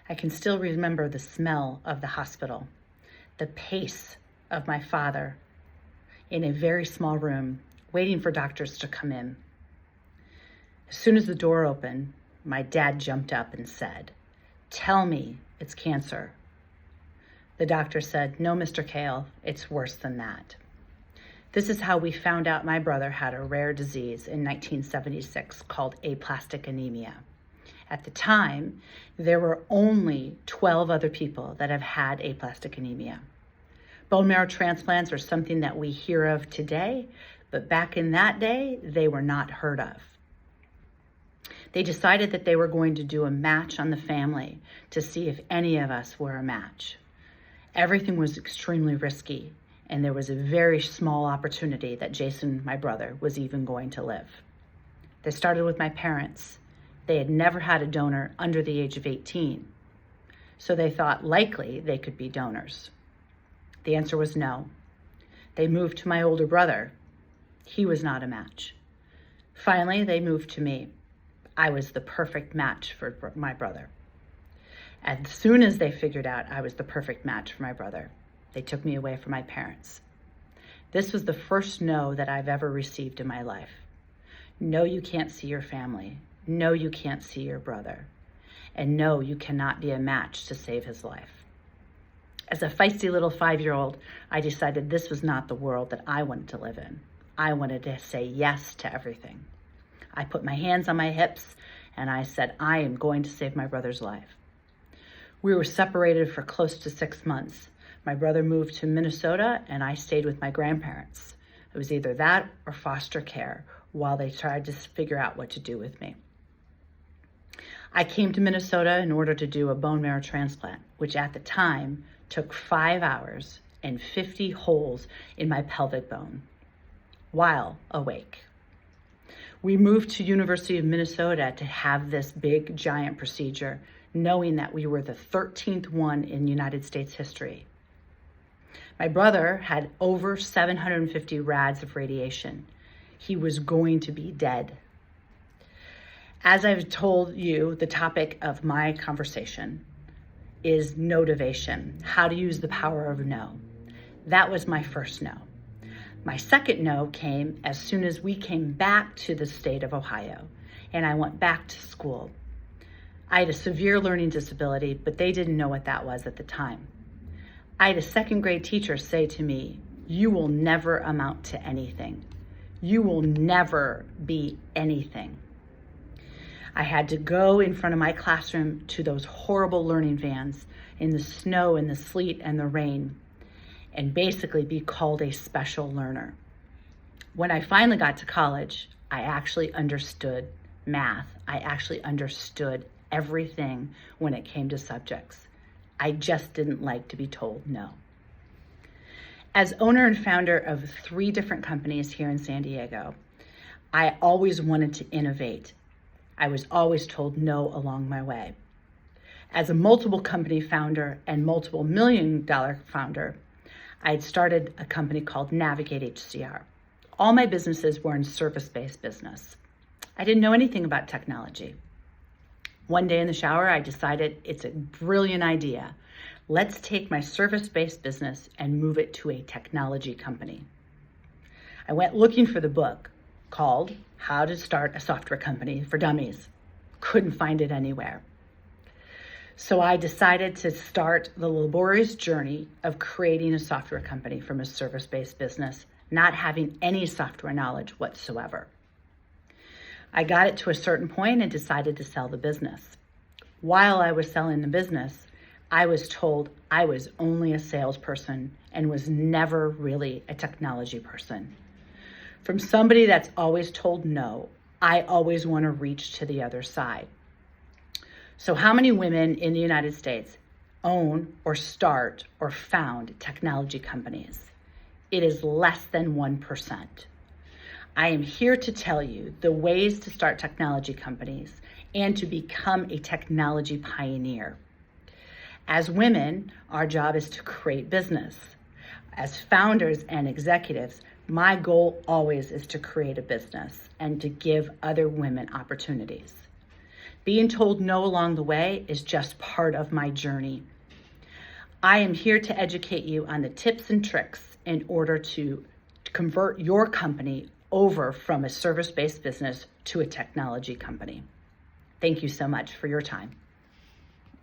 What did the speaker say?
I can still remember the smell of the hospital, the pace of my father in a very small room, waiting for doctors to come in. As soon as the door opened, my dad jumped up and said, "Tell me it's cancer." The doctor said, "No, Mr. Kale, it's worse than that." This is how we found out my brother had a rare disease in 1976 called aplastic anemia. At the time, there were only 12 other people that have had aplastic anemia. Bone marrow transplants are something that we hear of today, but back in that day, they were not heard of. They decided that they were going to do a match on the family to see if any of us were a match. Everything was extremely risky, and there was a very small opportunity that Jason, my brother, was even going to live. They started with my parents. They had never had a donor under the age of 18, so they thought likely they could be donors. The answer was no. They moved to my older brother. He was not a match. Finally, they moved to me. I was the perfect match for my brother. As soon as they figured out I was the perfect match for my brother, they took me away from my parents. This was the first no that I've ever received in my life. No, you can't see your family. No, you can't see your brother. And no, you cannot be a match to save his life. As a feisty little 5-year-old, I decided this was not the world that I wanted to live in. I wanted to say yes to everything. I put my hands on my hips and I said, I am going to save my brother's life. We were separated for close to 6 months. My brother moved to Minnesota and I stayed with my grandparents. It was either that or foster care while they tried to figure out what to do with me. I came to Minnesota in order to do a bone marrow transplant, which at the time took 5 hours and 50 holes in my pelvic bone while awake. We moved to University of Minnesota to have this big, giant procedure, knowing that we were the 13th one in United States history. My brother had over 750 rads of radiation. He was going to be dead. As I've told you, the topic of my conversation is notivation, how to use the power of no. That was my first no. My second no came as soon as we came back to the state of Ohio and I went back to school. I had a severe learning disability, but they didn't know what that was at the time. I had a 2nd grade teacher say to me, "You will never amount to anything. You will never be anything." I had to go in front of my classroom to those horrible learning vans in the snow and the sleet and the rain and basically be called a special learner. When I finally got to college, I actually understood math. I actually understood everything when it came to subjects. I just didn't like to be told no. As owner and founder of 3 different companies here in San Diego, I always wanted to innovate. I was always told no along my way. As a multiple company founder and multiple $1 million founder, I had started a company called Navigate HCR. All my businesses were in service-based business. I didn't know anything about technology. One day in the shower, I decided it's a brilliant idea. Let's take my service-based business and move it to a technology company. I went looking for the book called How to Start a Software Company for Dummies. Couldn't find it anywhere. So I decided to start the laborious journey of creating a software company from a service-based business, not having any software knowledge whatsoever. I got it to a certain point and decided to sell the business. While I was selling the business, I was told I was only a salesperson and was never really a technology person. From somebody that's always told no, I always want to reach to the other side. So how many women in the United States own or start or found technology companies? It is less than 1%. I am here to tell you the ways to start technology companies and to become a technology pioneer. As women, our job is to create business. As founders and executives, my goal always is to create a business and to give other women opportunities. Being told no along the way is just part of my journey. I am here to educate you on the tips and tricks in order to convert your company over from a service-based business to a technology company. Thank you so much for your time.